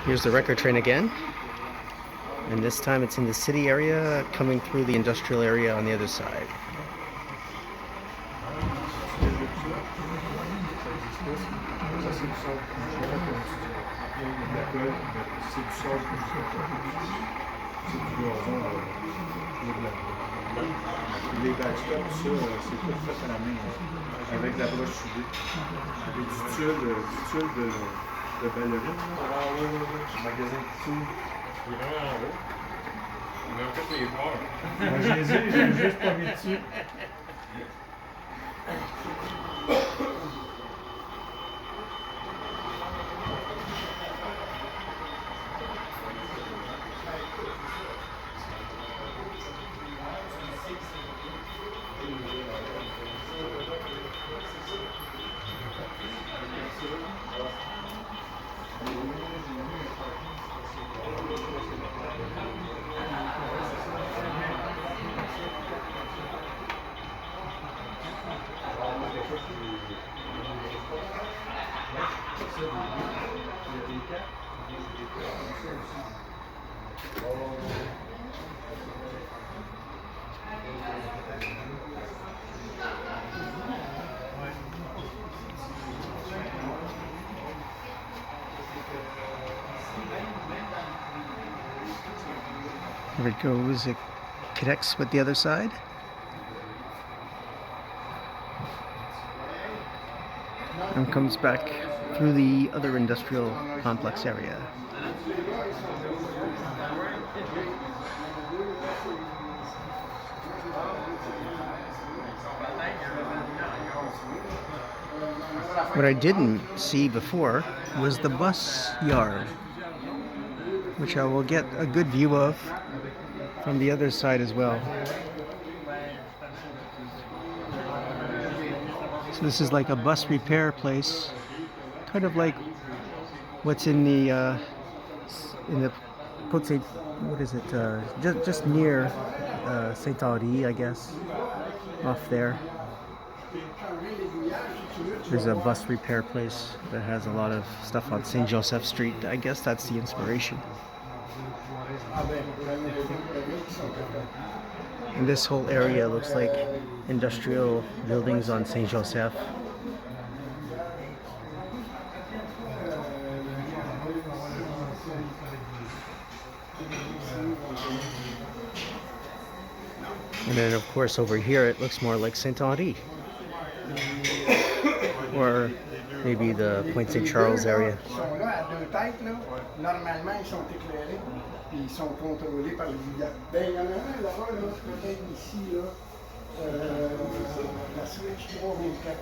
Here's the record train again, and this time it's in the city area, coming through the industrial area on the other side. Les backstops, ça, c'est tout fait à la main, avec la broche soudée. Avec du tulle de ballerine. Ah oui, oui, oui. Magasin de tulle. Il est vraiment en haut. On a fait les voir. Moi, j'ai juste pas mis dessus. There it goes, it connects with the other side. And comes back through the other industrial complex area. What I didn't see before was the bus yard, which I will get a good view of from the other side as well. So this is like a bus repair place, kind of like what's in the Côte Saint, what is it? Just near St Henri, I guess, off there. There's a bus repair place that has a lot of stuff on St Joseph Street. I guess that's the inspiration. And this whole area looks like industrial buildings on St Joseph. And then of course over here it looks more like St Henri. Or maybe the Point St Charles area. Normalement, ils sont éclairés, puis ils sont contrôlés par les gars. Ben, il y en a un là-bas, là, peut-être ici, là, la switch 324.